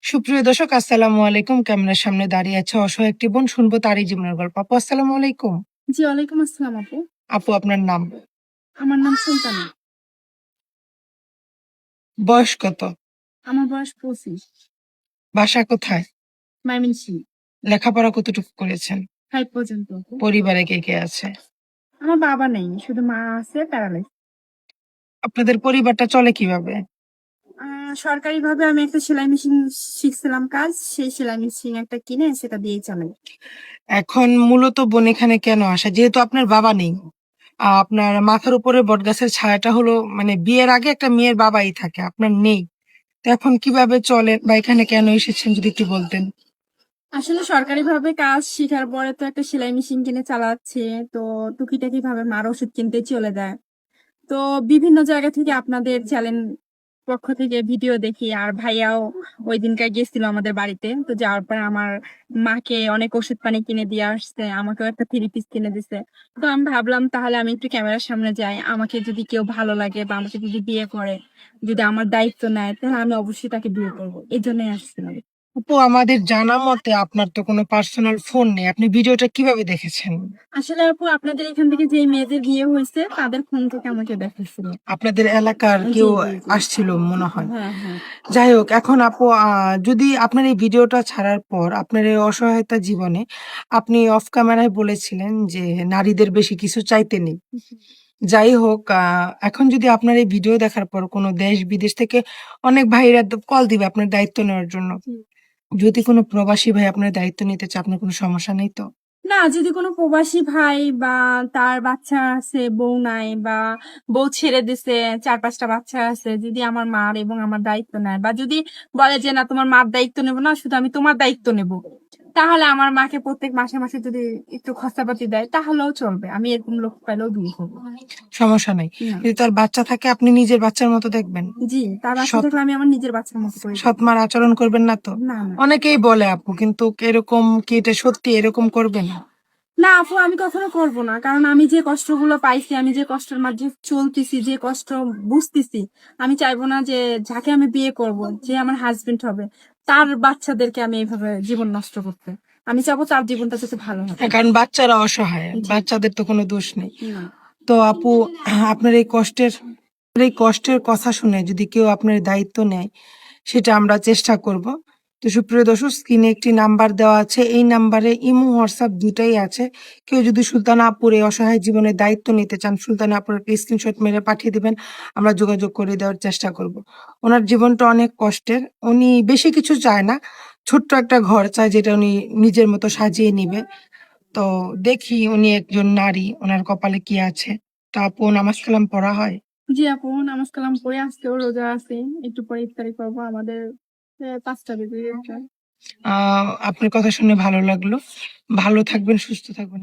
সুপ্রিয় দর্শক, আসসালামু আলাইকুম। ক্যামেরার সামনে দাঁড়িয়ে আছে অসহায় একটি বোন, শুনবো তারই জীবনের গল্প। আপু, আসসালামু আলাইকুম। জি, ওয়ালাইকুম আসসালাম আপু। আপু, আপনার নাম? আমার নাম সুলতানা। বয়স কত? আমার বয়স 25। বাসা কোথায়? ময়মনসিংহ। লেখাপড়া কতটুকু করেছেন? 5 পর্যন্ত আপু। পরিবারে কে কে আছে? আমার বাবা নেই, শুধু মা আছে, প্যারালাইজ। আপনাদের পরিবারটা চলে কিভাবে? সরকারি ভাবে আমি একটা সেলাই মেশিন শিখছিলাম কাজ, সেই সেলাই মেশিন একটা কিনে সেটা দিয়েই চালাই। এখন মূলত বোন এখানে কেন আসা, যেহেতু আপনার বাবা নেই? আপনার মাথার উপরে বটগাছের ছায়াটা হলো, মানে বিয়ের আগে একটা মেয়ের বাবাই থাকে, আপনার নেই। তো এখন কিভাবে চলেন বা এখানে কেন এসেছেন যদি একটু বলতেন। আসলে সরকারি ভাবে কাজ শিখার পরে তো একটা সেলাই মেশিন কিনে চালাচ্ছে, তো টুকিটাকি ভাবে মার ওষুধ কিনতে চলে যায়। তো বিভিন্ন জায়গা থেকে আপনাদের চ্যানেল পক্ষ থেকে ভিডিও দেখি, আর ভাইয়াও ওই দিনকার গেছিল আমাদের বাড়িতে, তো যাওয়ার পর আমার মাকে অনেক ওষুধ পানি কিনে দিয়ে আসছে, আমাকেও একটা 3 পিস কিনে দিছে। তো আমি ভাবলাম তাহলে আমি একটু ক্যামেরার সামনে যাই, আমাকে যদি কেউ ভালো লাগে বা আমাকে যদি বিয়ে করে, যদি আমার দায়িত্ব নেয়, তাহলে আমি অবশ্যই তাকে বিয়ে করবো, এই জন্যই আসছিলাম। আপু, আমাদের জানা মতে আপনার তো কোনো পার্সোনাল ফোন নেই, আপনি ভিডিওটা কিভাবে দেখেছেন? আসলে আপু, আপনাদের এখান থেকে যে মেয়েদের বিয়ে হয়েছে তাদের ফোন থেকে আমাকে দেখাচ্ছিল। আপনাদের এলাকার জি কেউ জি জি। আসছিল মনে হয়। হ্যাঁ হ্যাঁ। যাই হোক, এখন আপু, যদি আপনার এই ভিডিওটা ছাড়ার পর আপনার এই অসহায়তা জীবনে আপনি অফ ক্যামেরায় বলেছিলেন যে নারীদের বেশি কিছু চাইতে নেই। যাই হোক, এখন যদি আপনার এই ভিডিও দেখার পর কোনো দেশ বিদেশ থেকে অনেক ভাইরা কল দিবে আপনার দায়িত্ব নেওয়ার জন্য, যদি কোনো প্রবাসী ভাই আপনার দায়িত্ব নিতে চায়, আপনার কোনো সমস্যা নেই তো? না, যদি কোনো প্রবাসী ভাই বা তার বাচ্চা আছে, বউ নাই, বা বউ ছেড়ে দিছে, 4-5টা বাচ্চা আছে, যদি আমার মার এবং আমার দায়িত্ব নেয়, বা যদি বলে যে না তোমার মার দায়িত্ব নেবো না, শুধু আমি তোমার দায়িত্ব নেব, তাহলে আমার মাকে প্রত্যেক মাসে মাসে যদি একটু খরচাপাতি দেয় তাহলেও চলবে, আমি এরকম লোক পাইলেও বিয়ে করবো। সমস্যা নাই। না। যদি তার বাচ্চা থাকে, আপনি নিজের বাচ্চার মতো দেখবেন? জি, তার বাচ্চা সৎ থাকলে আমি আমার নিজের বাচ্চার মতো করে সৎ মার আচরণ করবেন না তো? না না। অনেকেই বলে আপু, কিন্তু এরকম কি এটা সত্যি, এরকম করবেন? না আপু, আমি কখনো করবো না, কারণ আমি যে কষ্টগুলো পাইছি, আমি যে কষ্টের মাঝে চলতেছি, যে কষ্ট বুঝতেছি, আমি চাইবো না যে যাকে আমি বিয়ে করব, যে আমার হাজবেন্ড হবে, তার বাচ্চাদেরকে আমি এইভাবে জীবন নষ্ট করতে। আমি চাবো তার জীবনটা যাতে ভালো হয়। হ্যাঁ, কারণ বাচ্চারা অসহায়, জি। বাচ্চাদের তো কোনো দোষ নেই। না। তো আপু, আপনার এই কষ্টের কথা শুনে যদি কেউ আপনার দায়িত্ব নেয়, সেটা আমরা চেষ্টা করব। তো সুপ্রিয় দর্শক, স্ক্রিনে একটি নাম্বার দেওয়া আছে, এই নাম্বারে ইমো হোয়াটসঅ্যাপ দুটাই আছে। কেউ যদি সুলতানা আপুর এই অসহায় জীবনের দায়িত্ব নিতে চান, সুলতানা আপুর একটা স্ক্রিনশট মেরে পাঠিয়ে দিবেন, আমরা যোগাযোগ করে দেওয়ার চেষ্টা করব। ওনার জীবনটা অনেক কষ্টের, উনি বেশি কিছু চায় না, ছোট্ট একটা ঘর চায় যেটা উনি নিজের মতো সাজিয়ে নিবে। তো দেখি উনি একজন নারী, ওনার কপালে কি আছে। তা আপু, নামাজ কালাম পড়া হয়? জি আপু, নামাজ কালাম পড়ে আজকেও রোজা আছে, একটু পরে ইফতারি করবো, আমাদের 5টা বেজে গেছে। আপনার কথা শুনে ভালো লাগলো। ভালো থাকবেন, সুস্থ থাকবেন।